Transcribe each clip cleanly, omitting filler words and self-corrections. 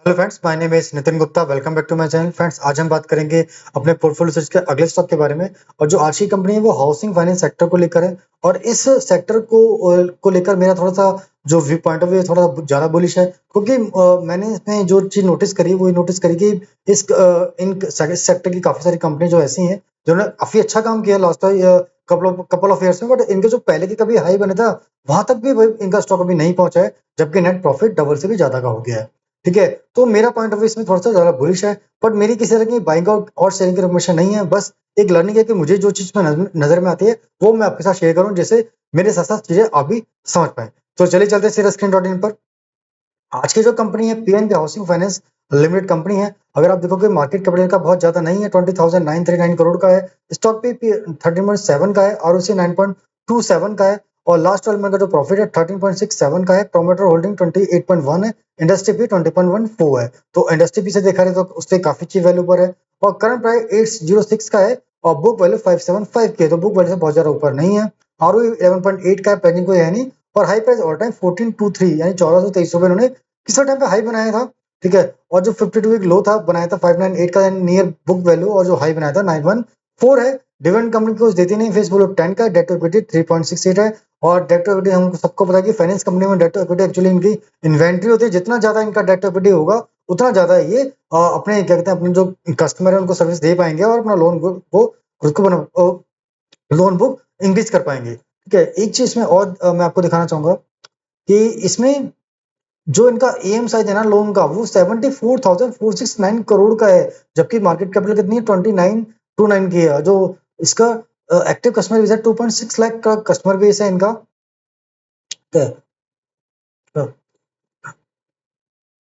Hello friends, my name is Nitin Gupta. Welcome back to my channel. Friends, आज हम बात करेंगे अपने पोर्टफोलियो सर्च के अगले स्टॉक के बारे में। और जो आज की कंपनी है वो हाउसिंग फाइनेंस सेक्टर को लेकर है। और इस सेक्टर को लेकर मेरा थोड़ा सा जो व्यू पॉइंट ऑफ व्यू है थोड़ा ज़्यादा बुलिश है, क्योंकि मैंने इसमें जो चीज़ नोटिस करी वो नोटिस करी कि इन सेक्टर की काफ़ी सारी कंपनी जो ऐसी हैं जिन्होंने काफ़ी अच्छा काम किया लास्ट कपल ऑफ ईयर्स में, बट इनके जो पहले के कभी हाई बने था वहां तक भी इनका स्टॉक अभी नहीं पहुंचा है, जबकि नेट प्रॉफिट डबल से भी ज्यादा का हो गया है। ठीक है, तो मेरा पॉइंट ऑफ व्यू इसमें थोड़ा सा ज़्यादा बुलिश है, बट मेरी किसी तरह की बाइंग और सेलिंग की रिकमेंडेशन नहीं है। बस एक लर्निंग है कि मुझे जो चीज़ में नज़र में आती है वो मैं आपके साथ शेयर करूँ, जिससे मेरे साथ-साथ चीज़ें आप भी समझ पाएँ। तो चलिए चलते हैं सीधा स्क्रीन.इन पर। आज की जो कंपनी है PNB housing finance limited company है। अगर आप देखोगे मार्केट कैपिटल का बहुत ज्यादा नहीं है, 20,939 करोड़ का है। स्टॉक पे 13.7 का है और उसे 9.27 का है। और लास्ट 12 मंथ का जो प्रॉफिट है 13.67 का है। प्रोमोटर होल्डिंग 28.1 है। इंडस्ट्री पी 20.14 है। तो इंडस्ट्री पी से देखा जाए तो उससे काफी अच्छी वैल्यू पर है। और करंट प्राइस 806 का है और बुक वैल्यू 575 की है, तो बुक वैल्यू से बहुत ज्यादा ऊपर नहीं है। आर 11.8 का है, पेंडिंग कोई है नहीं। और हाई प्राइस ऑल टाइम 1423 यानी 1423 रुपए इन्होंने किसी टाइम पे हाई बनाया था। ठीक है, और जो 52 वीक लो था बनाया था 598 का नियर बुक वैल्यू, और जो हाई बनाया था 914 है। डिविडेंड कंपनी को देती नहीं, फेस वैल्यू 10 का, डेट टू इक्विटी 3.68 है। और डेट टू इक्विटी हमको सबको पता है कि फाइनेंस कंपनी में डेट टू इक्विटी एक्चुअली इनकी इन्वेंट्री होती है। जितना ज्यादा इनका डेट टू इक्विटी होगा उतना ज्यादा ये अपने क्या कहते हैं अपने जो कस्टमर है उनको सर्विस दे पाएंगे और अपना लोन को खुद को लोन बुक इंक्रीज कर पाएंगे। ठीक है, एक चीज में और मैं आपको दिखाना चाहूंगा कि इसमें जो इनका एम साइज है ना लोन का वो 74,469 करोड़ का है, जबकि मार्केट कैपिटल कितनी है 2929 की है। जो इसका एक्टिव कस्टमर बेस है 2.6 लाख का कस्टमर बेस है इनका। तो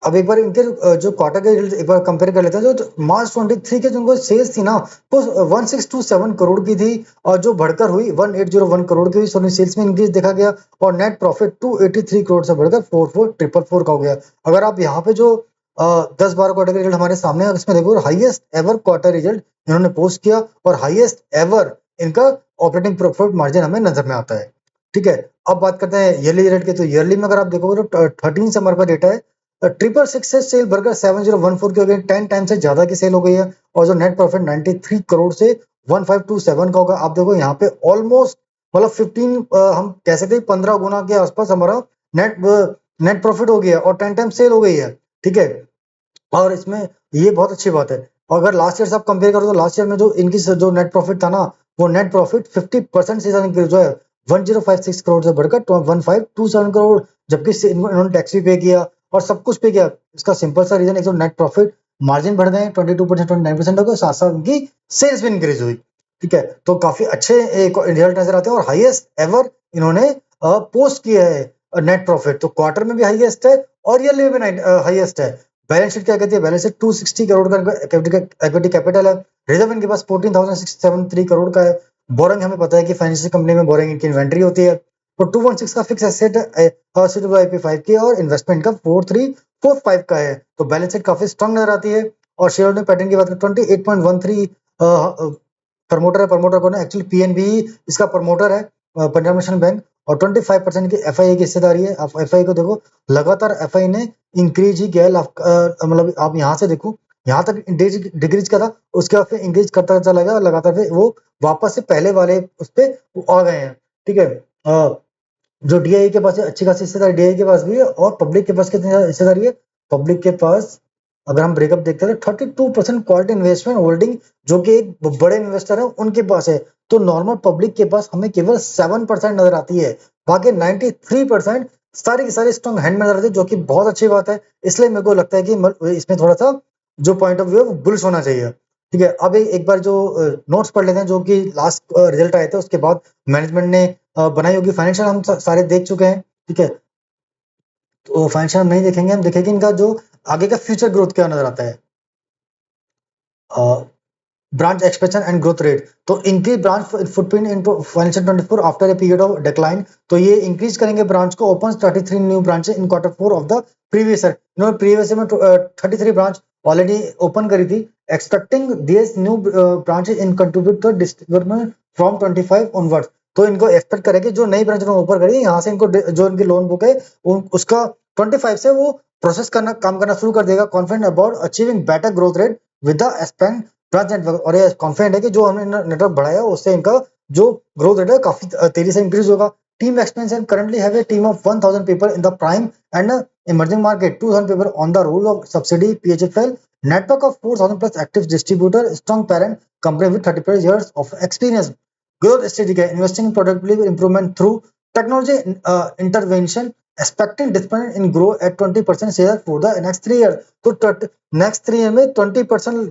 अब एक बार इनके जो क्वार्टर के रिजल्ट एक बार कंपेयर कर लेते हैं। जो मार्च 23 के जो सेल्स थी ना वो 1627 करोड़ की थी, और जो बढ़कर हुई 1801 करोड़ की हुई। सोनी सेल्स में इंक्रीज देखा गया और नेट प्रॉफिट 283 करोड़ से बढ़कर 44,444 का हो गया। अगर आप यहाँ पे जो 10-12 क्वार्टर के रिजल्ट हमारे सामने है इसमें देखो, हाईएस्ट एवर क्वार्टर रिजल्ट इन्होंने पोस्ट किया और हाईएस्ट एवर इनका ऑपरेटिंग प्रॉफिट मार्जिन हमें नजर में आता है। ठीक है, अब बात करते हैं ईयरली रिजल्ट के। तो ईयरली में अगर आप देखोगे तो 13 से हमारे पास डेटा है। ट्रिपल सिक्स से सेल बढ़कर 7014 की हो गई, 10 टाइम से ज्यादा की सेल हो गई है। और जो नेट प्रॉफिट 93 करोड़ से 1527 का होगा। आप देखो यहाँ पे ऑलमोस्ट मतलब 15 हम कह सकते हैं 15 गुना के आसपास हमारा नेट नेट प्रॉफिट हो गया और 10 टाइम सेल हो गई है। ठीक है, और इसमें ये बहुत अच्छी बात है। और अगर लास्ट ईयर से आप कंपेयर करो तो लास्ट ईयर में जो इनकी जो नेट प्रॉफिट था ना वो नेट प्रॉफिट 50% से ज्यादा इंक्रीज हुआ है, 1056 करोड़ से बढ़कर 1527 करोड़। जबकि इन्होंने टैक्स भी पे किया और सब कुछ पे किया। इसका सिंपल सा रीजन एक तो नेट प्रॉफिट मार्जिन बढ़ गए 22% 29% हो गए, साथ साथ उनकी सेल्स भी इंक्रीज हुई। ठीक है, तो काफी अच्छे रिजल्ट नजर आते हैं और हाईएस्ट एवर इन्होंने पोस्ट किया है नेट प्रॉफिट। तो क्वार्टर में भी हाईएस्ट है और ईयरली में भी हाईएस्ट है। बैलेंस शीट क्या कहती है, बैलेंस शीट 260 करोड़ का इक्विटी कैपिटल है। रिजर्व इनके पास 14,673 करोड़ का है। बोरिंग हमें पता है कि फाइनेंशियल कंपनी में बोरिंग इनकी इन्वेंट्री होती है। तो 2.6 का फिक्स एसेट IP5 की और इन्वेस्टमेंट का 4345 का है। तो बैलेंस शीट काफी स्ट्रांग नजर आती है। और शेयर होल्डिंग पैटर्न की बात करें 28.13 प्रमोटर है। प्रमोटर कौन है, एक्चुअली पीएनबी इसका प्रमोटर है, पंजाब नेशनल बैंक। और 25% की एफआईआई की हिस्सेदारी है। आप एफआई को देखो, लगातार एफआई ने इंक्रीज ही किया है। मतलब आप यहाँ से देखो, यहाँ तक डिक्रीज का था, उसके बाद फिर इंक्रीज करता चला गया और लगातार फिर वो वापस से पहले वाले उस पे आ गए हैं। ठीक है, जो डीआई के पास है अच्छी खासी हिस्सेदारी डीआई के पास भी है। और पब्लिक के पास कितनी हिस्सेदारी है, पब्लिक के पास अगर हम ब्रेकअप देखते हैं 32% क्वालिटी इन्वेस्टमेंट होल्डिंग, जो कि एक बड़े इन्वेस्टर है उनके पास है। तो नॉर्मल पब्लिक के पास हमें केवल 7% नजर आती है, बाकी 93% सारी की सारी स्ट्रॉन्ग हैंड में नजर आती है, जो कि बहुत अच्छी बात है। इसलिए मेरे को लगता है कि इसमें थोड़ा सा जो पॉइंट ऑफ व्यू है वो बुलिश होना चाहिए। ठीक है, अब एक बार जो नोट्स पढ़ लेते हैं जो कि लास्ट रिजल्ट आए थे उसके बाद मैनेजमेंट ने बनाई होगी। फाइनेंशियल हम सारे देख चुके हैं। ठीक है, तो फाइनेंशियल हम नहीं देखेंगे, हम देखेंगे इनका जो आगे का फ्यूचर ग्रोथ क्या नजर आता है। Branch expansion and growth rate, तो increase branch footprint in financial 24 after a period of decline. तो ये इंक्रीज करेंगे ब्रांच को, open 33 new branches in Q4 of the previous year. इन्होंने प्रीवियस ईयर में 33 ब्रांच ऑलरेडी ओपन करी थी। Expecting this new branches in contribute to distribution from 25 onwards. तो इनको एक्सपेक्ट करेंगे जो नई ब्रांच ओपन करी यहाँ से इनको जो इनकी लोन बुक है उसका 25 से वो प्रोसेस करना काम करना शुरू कर देगा, confident about achieving better growth rate with the expand branch network, और ये कॉन्फिडेंट है कि जो हमने नेटवर्क बढ़ाया उससे इनका जो ग्रोथ रेट है काफी तेजी से इंक्रीज होगा। Team expansion currently have a team of 1000 people in the prime and emerging market, 2,000 people on the roll of subsidy PHFL, network of 4,000 plus active distributor, strong parent company with 30 plus years of experience. Growth strategy है, investing in productivity improvement through technology intervention, expecting discipline in grow at 20% share for the next 3 years. तो next 3 year में 20%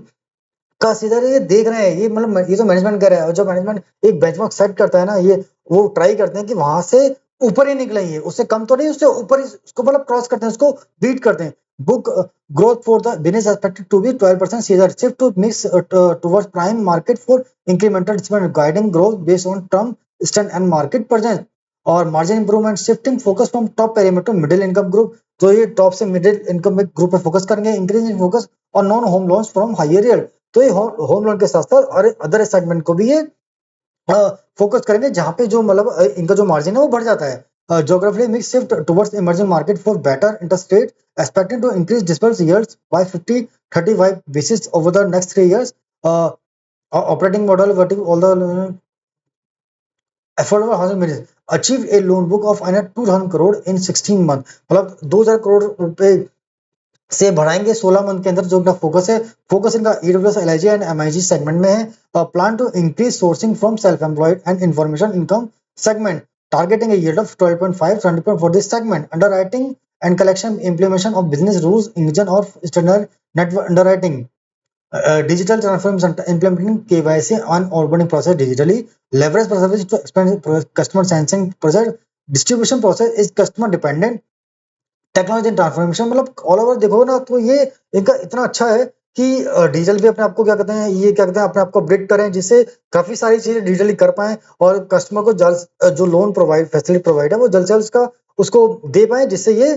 का सीधा ये देख रहे हैं, ये मतलब ये तो मैनेजमेंट कर रहा है, और जो मैनेजमेंट एक बेंचमार्क सेट करता है ना, ये वो ट्राई करते हैं कि वहां से ऊपर ही निकले, ये उससे कम तो नहीं, उससे ऊपर ही उसको मतलब क्रॉस करते हैं, उसको बीट करते हैं। Book growth for the business expected to be 12% seizure shift to mix towards prime market for incremental dispend guiding growth based on term stand and market presence, और margin improvement shifting focus from top perimeter to middle income group, तो ये top से middle income group पे focus करेंगे, increase in focus और non home loans from higher yield, तो ये home loan के साथ साथ और अदर सेगमेंट को भी ये फोकस करेंगे जहां पे जो मतलब इनका जो मार्जिन है वो बढ़ जाता है। Geographically mix shift towards emerging market for better interest rate, expected to increase disbursed yields by 50-35 basis over the next 3 years. Uh, Operating model, vertical, all the affordable housing business achieved a loan book of 2,000 crore in 16 months, मतलब 2,000 करोड़ रुपए से बढ़ाएंगे 16 month के अंदर। जो इनका focus इनका EWS LIG and MIG segment में है। Plan to increase sourcing from self employed and information income segment, targeting a yield of 12.5 20% for this segment. Underwriting and collection implementation of business rules engine of standard network underwriting, digital transformation implementing KYC on onboarding process digitally, leverage process to expand customer sensing process, distribution process is customer dependent, technology transformation, मतलब all over देखो ना तो ये इनका इतना अच्छा है कि डिजिटल भी अपने आप को क्या कहते हैं, ये क्या कहते हैं अपने आप को अपडेट करें जिससे काफी सारी चीजें डिजिटली कर पाए और कस्टमर को जल्द जो लोन प्रोवाइड फैसिलिटी प्रोवाइड है वो जल्द से जल्द उसका उसको दे पाए, जिससे ये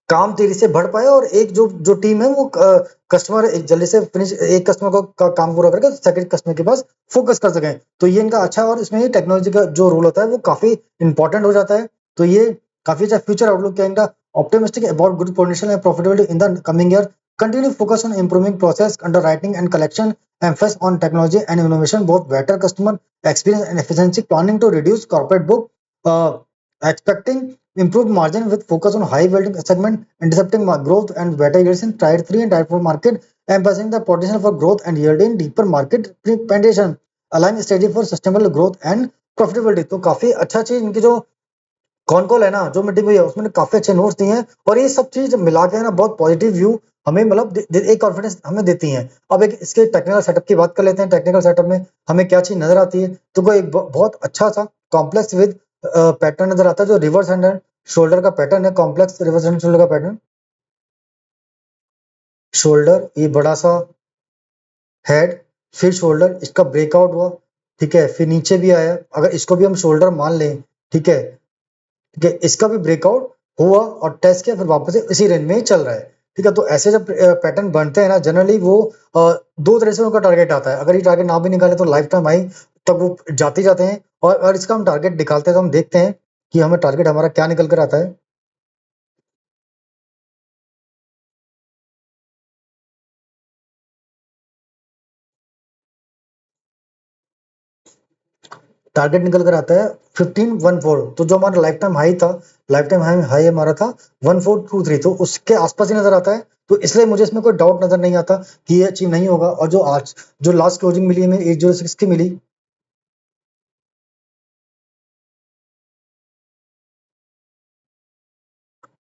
काम तेजी से बढ़ पाए और एक जो जो टीम है वो कस्टमर एक जल्दी से फिनिश एक कस्टमर को काम पूरा करके सेकंड कस्टमर के पास फोकस कर सकें। तो ये इनका अच्छा है और इसमें ये टेक्नोलॉजी का जो रोल होता है वो काफी इंपॉर्टेंट हो जाता है। तो ये काफी अच्छा फ्यूचर आउटलुक क्या इनका, optimistic about good potential and profitability in the coming year, continue focus on improving process underwriting and collection, emphasis on technology and innovation, both better customer experience and efficiency, planning to reduce corporate book, expecting improved margin with focus on high yielding segment, intercepting growth and better yields in tier 3 and tier 4 market, emphasizing the potential for growth and yield in deeper market penetration, align strategy for sustainable growth and profitability। तो काफी अच्छा चीज इनकी जो कौन call है ना जो मीटिंग हुई है उसमें काफी अच्छे नोट्स दिए हैं और ये सब चीज मिला के ना बहुत पॉजिटिव व्यू हमें मतलब एक कॉन्फिडेंस हमें देती हैं। अब एक इसके टेक्निकल सेटअप की बात कर लेते हैं, टेक्निकल सेटअप में हमें क्या चीज नजर आती है, तो कोई एक बहुत अच्छा सा कॉम्प्लेक्स विद पैटर्न नजर आता है, जो रिवर्स हैंड एंड शोल्डर का पैटर्न है, कॉम्प्लेक्स रिवर्स हैंड शोल्डर का पैटर्न, शोल्डर ये बड़ा सा हेड, फिर शोल्डर इसका ब्रेकआउट हुआ, ठीक है, फिर नीचे भी आया, अगर इसको भी हम शोल्डर मान लें, ठीक है, ठीक है, इसका भी ब्रेकआउट हुआ और टेस्ट किया, फिर वापस से इसी रेंज में ही चल रहा है, ठीक है। तो ऐसे जब पैटर्न बनते हैं ना जनरली वो दो तरह से उनका टारगेट आता है, अगर ये टारगेट ना भी निकाले तो लाइफ टाइम हाई तक वो जाते ही जाते हैं, और इसका हम टारगेट निकालते हैं तो हम देखते हैं कि हमें टारगेट हमारा क्या निकल कर आता है। टारगेट निकल कर आता है 1514, तो जो हमारा लाइफ टाइम हाई था, लाइफ टाइम हाई हमारा था 1423, तो उसके आसपास ही नजर आता है। तो इसलिए मुझे इसमें कोई डाउट नजर नहीं आता कि ये अचीव नहीं होगा। और जो आज जो लास्ट क्लोजिंग मिली है 806 की मिली,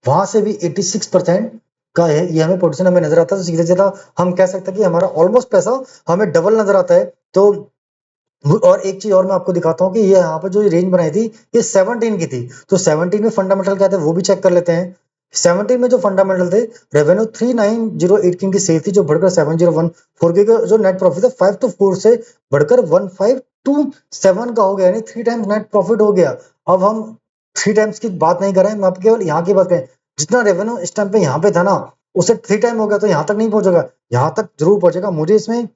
वहां से भी 86% का है, ये हमें पोजीशन हमें नजर आता है। तो सीधे सीधा हम कह सकते हैं कि हमारा ऑलमोस्ट पैसा हमें डबल नजर आता है। तो और एक चीज और मैं आपको दिखाता हूँ कि ये यहाँ पर जो रेंज बनाई थी ये 17 की थी, तो 17 में फंडामेंटल क्या थे वो भी चेक कर लेते हैं। 17 में जो फंडामेंटल थे, रेवेन्यू 3908 की इनकी सेल थी जो बढ़कर 7014 की, जो नेट प्रॉफिट था 524 से बढ़कर 1527 का हो गया, यानी 3 टाइम्स नेट प्रॉफिट हो गया। अब हम 3 टाइम्स की बात नहीं कर रहे हैं, हम केवल यहाँ की बात करें, जितना रेवेन्यू इस टाइम पे यहाँ पे था ना उससे 3 टाइम हो गया, तो यहाँ तक नहीं पहुंचेगा, यहाँ तक जरूर पहुंचेगा। मुझे इसमें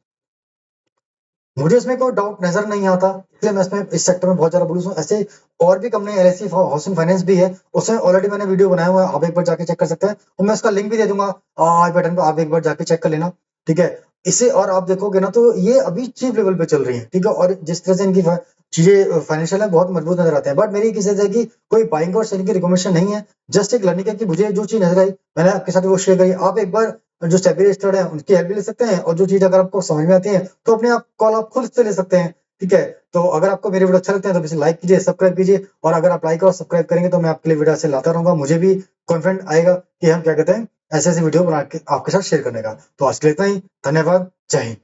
मुझे इसमें कोई डाउट नज़र नहीं आता, इसलिए मैं इसमें इस सेक्टर में बहुत ज़्यादा बुलिश हूँ। ऐसे और भी कंपनी एलआईसी हाउसिंग फाइनेंस भी है, उसमें ऑलरेडी मैंने वीडियो बनाया हुआ है, आप एक बार जाके चेक कर सकते हैं और मैं उसका लिंक भी दे दूँगा आई बटन पे, आप एक बार जाके चेक कर लेना, ठीक है? इसे और आप देखोगे ना तो ये अभी चीप लेवल पे चल रही है, ठीक है? और जिस तरह से इनकी चीज़ें फाइनेंशियल है बहुत मजबूत नज़र आते हैं। बट मेरी किसी तरह की कोई बाइंग और सेलिंग की रिकमेंडेशन नहीं है, जस्ट एक लर्निंग है कि मुझे जो चीज़ नज़र आई, मैंने आपके साथ वो शेयर करी। आप एक बार जो सेबी रजिस्टर्ड है उनकी हेल्प भी ले सकते हैं और जो चीज़ अगर आपको समझ में आती है तो अपने आप कॉल आप खुद से ले सकते हैं, ठीक है? तो अगर आपको मेरे वीडियो अच्छा लगता है तो इसे लाइक कीजिए, सब्सक्राइब कीजिए और अगर आप लाइक और सब्सक्राइब करेंगे तो मैं आपके लिए वीडियो ऐसे लाता रहूँगा। मुझे भी कॉन्फिडेंट आएगा कि हम क्या कहते हैं, ऐसे-ऐसे वीडियो बना के आपके साथ शेयर करने का। तो आज के लिए इतना ही, धन्यवाद, जय हिंद।